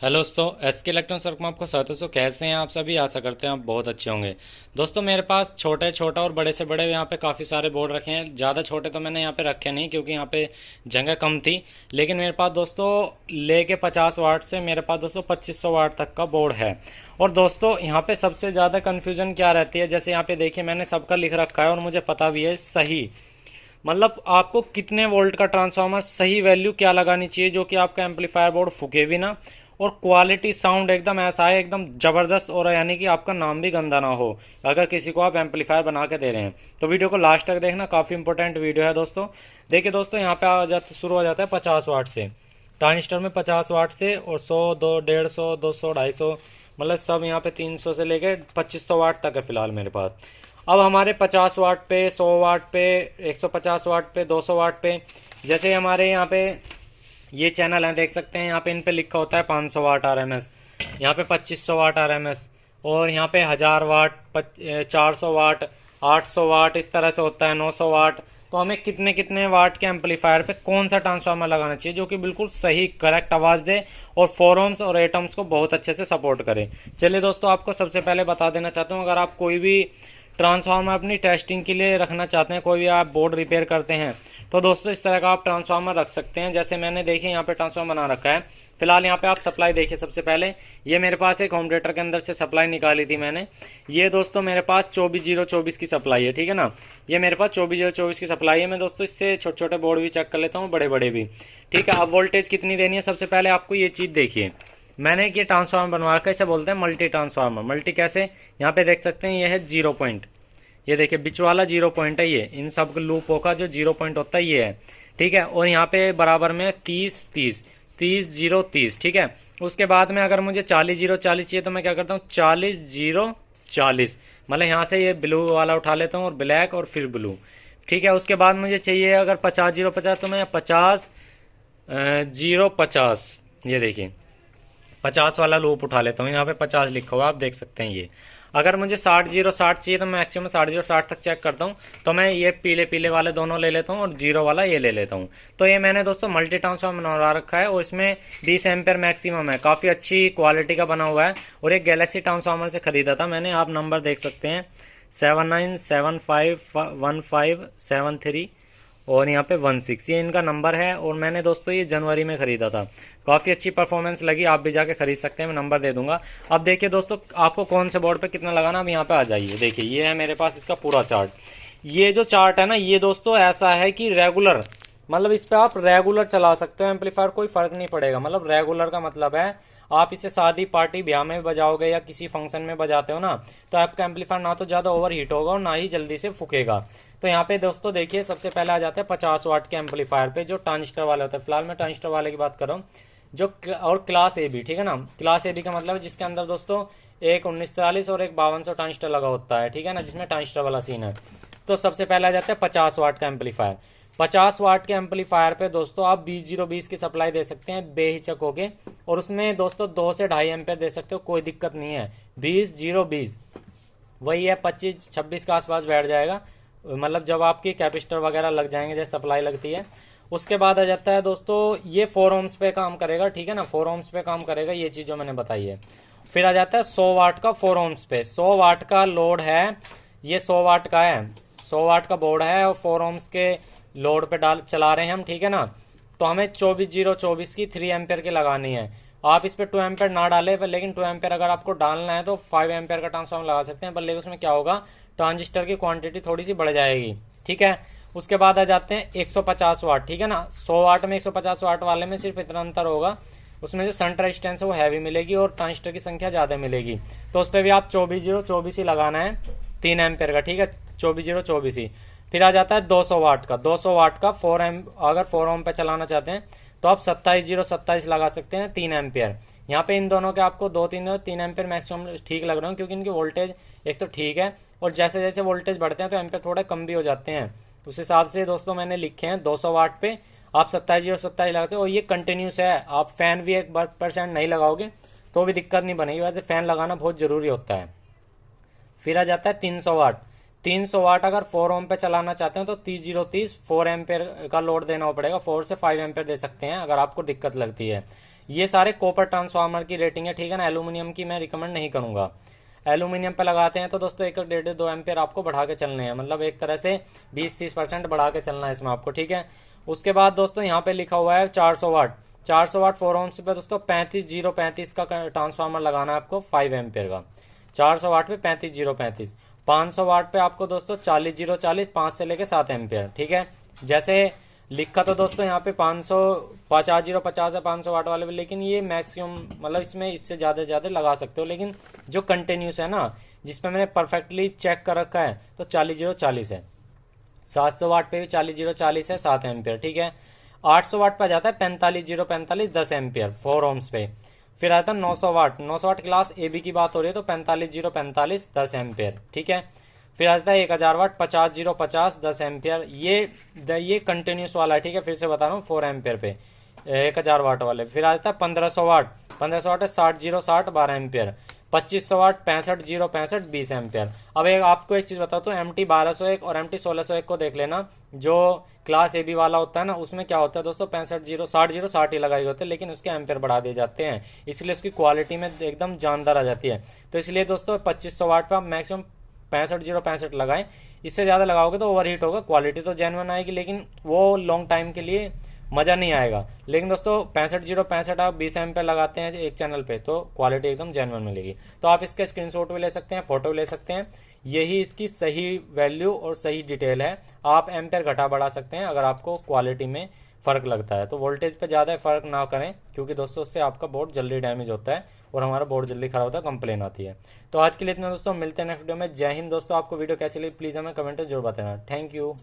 Hello दोस्तों, SK electronics work में आपको स्वागत है। दोस्तों, कैसे हैं आप सभी? आशा करते हैं आप बहुत अच्छे होंगे। दोस्तों, मेरे पास छोटा और बड़े से बड़े यहाँ पे काफ़ी सारे बोर्ड रखे हैं। ज़्यादा छोटे तो मैंने यहाँ पे रखे नहीं क्योंकि यहाँ पे जगह कम थी। लेकिन मेरे पास दोस्तों लेके 50 वाट से मेरे पास दोस्तों 2500 वाट तक का बोर्ड है। और दोस्तों यहाँ पे सबसे ज़्यादा कन्फ्यूजन क्या रहती है, जैसे यहाँ पे देखिए मैंने सबका लिख रखा है और मुझे पता भी है सही, मतलब आपको कितने वोल्ट का ट्रांसफार्मर सही वैल्यू क्या लगानी चाहिए जो कि आपका एम्पलीफायर बोर्ड फूके भी ना, और क्वालिटी साउंड एकदम ऐसा है एकदम जबरदस्त, और यानी कि आपका नाम भी गंदा ना हो अगर किसी को आप एम्पलीफायर बना के दे रहे हैं। तो वीडियो को लास्ट तक देखना, काफ़ी इंपॉर्टेंट वीडियो है दोस्तों। देखिए दोस्तों, यहाँ पे आ जाते शुरू हो जाता है 50 वाट से, ट्रांजिस्टर में 50 वाट से, और 100, 2, 150, 200, 250, मतलब सब यहाँ पे 300 से लेके 2500 वाट तक है फिलहाल मेरे पास। अब हमारे 50 वाट पे, 100 वाट पे, 150 वाट पे, 200 वाट पे, जैसे हमारे यहाँ पे ये चैनल है देख सकते हैं, यहाँ पे इन पे लिखा होता है 500 वाट RMS, यहाँ पे 2500 वाट RMS, और यहाँ पे 1000 वाट, 400 वाट, 800 वाट, इस तरह से होता है 900 वाट। तो हमें कितने कितने वाट के एम्पलीफायर पे कौन सा ट्रांसफार्मर लगाना चाहिए जो कि बिल्कुल सही करेक्ट आवाज़ दे और 4 ohms और 8 ohms को बहुत अच्छे से सपोर्ट करे। चलिए दोस्तों, आपको सबसे पहले बता देना चाहता हूँ, अगर आप कोई भी ट्रांसफार्मर अपनी टेस्टिंग के लिए रखना चाहते हैं, कोई भी आप बोर्ड रिपेयर करते हैं, तो दोस्तों इस तरह का आप ट्रांसफार्मर रख सकते हैं। जैसे मैंने देखिए यहाँ पे ट्रांसफार्मर बना रखा है। फिलहाल यहाँ पे आप सप्लाई देखिए। सबसे पहले ये मेरे पास एक होम थिएटर के अंदर से सप्लाई निकाली थी मैंने। ये दोस्तों मेरे पास 24024 की सप्लाई है, ठीक है ना। ये मेरे पास 24024 की सप्लाई है। मैं दोस्तों इससे छोटे छोटे बोर्ड भी चेक कर लेता हूँ, बड़े बड़े भी, ठीक है। अब वोल्टेज कितनी देनी है, सबसे पहले आपको ये चीज़ देखिए। मैंने ये ट्रांसफार्मर बनवा रखा है, इसे बोलते हैं मल्टी ट्रांसफार्मर। मल्टी कैसे, यहाँ पे देख सकते हैं, ये है 0 पॉइंट, ये देखिए बीच वाला 0 पॉइंट है। ये इन सब लूपों का जो 0 पॉइंट होता है ये है, ठीक है। और यहाँ पे बराबर में 30 30 30 0 30, ठीक है। उसके बाद में अगर मुझे 40 0 40 चाहिए तो मैं क्या करता हूँ, 40 0 40, मतलब यहाँ से ये ब्लू वाला उठा लेता हूँ और ब्लैक और फिर ब्लू, ठीक है। उसके बाद मुझे चाहिए अगर 50 0 50 तो मैं 50 0 50, ये देखिए 50 वाला लूप उठा लेता हूँ। यहाँ पे 50 लिखा हुआ आप देख सकते हैं। ये अगर मुझे 60 0 60 चाहिए तो मैं मैक्सिमम 60 0 60 तक चेक करता हूँ। तो मैं ये पीले पीले वाले दोनों ले लेता हूँ और जीरो वाला ये ले लेता हूँ। तो ये मैंने दोस्तों मल्टी ट्रांसफार्मर बनवा रखा है और इसमें 20 एम्पेयर मैक्सिमम है, काफ़ी अच्छी क्वालिटी का बना हुआ है। और एक गैलेक्सी ट्रांसफार्मर से खरीदा था मैंने, आप नंबर देख सकते हैं 79751573 और यहाँ पे 16, ये इनका नंबर है। और मैंने दोस्तों ये जनवरी में ख़रीदा था, काफ़ी अच्छी परफॉर्मेंस लगी, आप भी जाके खरीद सकते हैं, मैं नंबर दे दूंगा। अब देखिए दोस्तों, आपको कौन से बोर्ड पे कितना लगाना, अब यहाँ पे आ जाइए। देखिए ये है मेरे पास इसका पूरा चार्ट। ये जो चार्ट है ना, ये दोस्तों ऐसा है कि रेगुलर, मतलब इस पे आप रेगुलर चला सकते हो एम्पलीफायर, कोई फर्क नहीं पड़ेगा। मतलब रेगुलर का मतलब है आप इसे शादी पार्टी ब्याह में बजाओगे या किसी फंक्शन में बजाते हो ना, तो आपका एम्पलीफायर ना तो ज़्यादा ओवर हीट होगा और ना ही जल्दी से फूकेगा। तो यहाँ पे दोस्तों देखिए, सबसे पहले आ जाते हैं 50 वाट के एम्पलीफायर पे जो ट्रांजिस्टर वाले होते हैं। फिलहाल मैं ट्रांजिस्टर वाले की बात कर रहा हूँ, जो और क्लास ए बी, ठीक है ना। क्लास ए बी का मतलब है जिसके अंदर दोस्तों एक 1943 और एक 5200 ट्रांजिस्टर लगा होता है, ठीक है ना, जिसमें ट्रांजिस्टर वाला सीन है। तो सबसे पहले आ जाता है 50 वाट का एम्पलीफायर। 50 वाट के एम्पलीफायर पे दोस्तों आप 20 की सप्लाई दे सकते हैं बेहिचक होके, और उसमें दोस्तों 2 से 2.5 एम्पेयर दे सकते हो, कोई दिक्कत नहीं है। 20 वही है, 25 26 के आसपास बैठ जाएगा, मतलब जब आपकी कैपेसिटर वगैरह लग जाएंगे जैसे सप्लाई लगती है। उसके बाद आ जाता है दोस्तों ये 4 ohms पे काम करेगा, ठीक है ना, 4 ohms पे काम करेगा, ये चीज़ जो मैंने बताई है। फिर आ जाता है 100 वाट का 4 ohms पे। 100 वाट का लोड है, ये 100 वाट का है, 100 वाट का बोर्ड है और 4 ohms के लोड पे डाल चला रहे हैं हम, ठीक है ना। तो हमें 24 0 24 की 3 एम्पेयर की लगानी है। आप इस पे 2 एम्पेयर ना डाले, लेकिन 2 एम्पेयर अगर आपको डालना है तो 5 एम्पेयर का ट्रांसफार्मर लगा सकते हैं, पर लेकिन उसमें क्या होगा, ट्रांजिस्टर की क्वांटिटी थोड़ी सी बढ़ जाएगी, ठीक है। उसके बाद आ जाते हैं 150 वाट, ठीक है ना। 100 वाट में 150 वाट वाले में सिर्फ इतना अंतर होगा, उसमें जो संट रेजिस्टेंस है वो हैवी मिलेगी और ट्रांजिस्टर की संख्या ज़्यादा मिलेगी। तो उस पर भी आप 24 0 24 ही लगाना है, 3 एम्पेयर का, ठीक है, 24 0 24 ही। फिर आ जाता है 200 वाट का। 200 वाट का 4 एम, अगर 4 ओम पे चलाना चाहते हैं तो आप 27 0 27 लगा सकते हैं, 3 एम्पेयर। यहाँ पे इन दोनों के आपको 3 एम्पेयर मैक्सिमम ठीक लग रहे हैं, क्योंकि इनकी वोल्टेज एक तो ठीक है और जैसे जैसे वोल्टेज बढ़ते हैं तो एम्पेयर थोड़े कम भी हो जाते हैं। उस हिसाब से दोस्तों मैंने लिखे हैं 200 वाट पे आप 27 0 27 लगाते हो, और ये कंटिन्यूस है। आप फैन भी 1% नहीं लगाओगे तो भी दिक्कत नहीं बनेगी, वैसे फैन लगाना बहुत ज़रूरी होता है। फिर आ जाता है 300 वाट। 300 वाट अगर 4 ओम पे चलाना चाहते हो तो 30 0 30 4 एम्पेयर का लोड देना पड़ेगा, 4 से 5 एम्पेयर दे सकते हैं अगर आपको दिक्कत लगती है। ये सारे कॉपर ट्रांसफार्मर की रेटिंग है, ठीक है ना। एल्यूमिनियम की मैं रिकमेंड नहीं करूंगा। एल्यूमिनियम पे लगाते हैं तो दोस्तों 1-1.5-2 एम्पियर आपको बढ़ा के चलने हैं, मतलब एक तरह से 20-30% बढ़ा के चलना है इसमें आपको, ठीक है। उसके बाद दोस्तों यहाँ पे लिखा हुआ है 400 वाट। 400 वाट 4 ohms पे दोस्तों 35-0-35 का ट्रांसफार्मर लगाना है आपको 5 एम्पियर का। 400 वाट पे 35-0-35। 500 वाट पे आपको दोस्तों 40-0-40, 5 से लेके 7 एम्पियर, ठीक है। जैसे लिखा तो दोस्तों यहाँ पे 550-0-50 है 500 वाट वाले पे, लेकिन ये मैक्सिमम, मतलब इसमें इससे ज़्यादा से ज़्यादा लगा सकते हो, लेकिन जो कंटिन्यूस है ना, जिसपे मैंने परफेक्टली चेक कर रखा है, तो 40-0-40 है। 700 वाट पे भी 40-0-40 है 7 एम्पियर, ठीक है। 800 वाट पे आ जाता है 45-0-45 10 एम्पियर 4 ohms पे। फिर आता है 900 वाट। 900 वाट क्लास ए बी की बात हो रही है तो 45-0-45 10 एम्पियर, ठीक है। फिर आता है 1000 वाट 50-0-50 10 एम्पियर। ये कंटिन्यूस वाला है, ठीक है। फिर से बता रहा हूँ 4 एम्पियर पे 1000 वाट वाले। फिर आता है 1500 वाट। 1500 वाट है 60-0-60 12 एम्पियर। 2500 वाट 65-0-65 20 एम्पियर। अब एक आपको एक चीज बताता हूँ, MT 1201 और MT 1601 को देख लेना। जो क्लास ए बी वाला होता है ना, उसमें क्या होता है दोस्तों 65-0-60 ही लगाए होते हैं, लेकिन उसके एम्पियर बढ़ा दिए जाते हैं, इसलिए उसकी क्वालिटी में एकदम जानदार आ जाती है। तो इसलिए दोस्तों 2500 वाट पर मैक्सिमम 65-0-65 लगाएं। इससे ज़्यादा लगाओगे तो ओवर हीट होगा, क्वालिटी तो जेन्युइन आएगी लेकिन वो लॉन्ग टाइम के लिए मज़ा नहीं आएगा। लेकिन दोस्तों 65-0-65 आप 20 एम्पियर लगाते हैं एक चैनल पे तो क्वालिटी एकदम जेन्युइन मिलेगी। तो आप इसका स्क्रीनशॉट भी ले सकते हैं, फोटो भी ले सकते हैं। यही इसकी सही वैल्यू और सही डिटेल है। आप एम्पियर घटा बढ़ा सकते हैं अगर आपको क्वालिटी में फ़र्क लगता है। तो वोल्टेज पे ज़्यादा फ़र्क ना करें, क्योंकि दोस्तों उससे आपका बोर्ड जल्दी डैमेज होता है और हमारा बोर्ड जल्दी खराब होता है, कंप्लेन आती है। तो आज के लिए इतना दोस्तों, मिलते हैं नेक्स्ट वीडियो में। जय हिंद दोस्तों। आपको वीडियो कैसी लगी प्लीज़ हमें कमेंट में जरूर बताना। Thank you.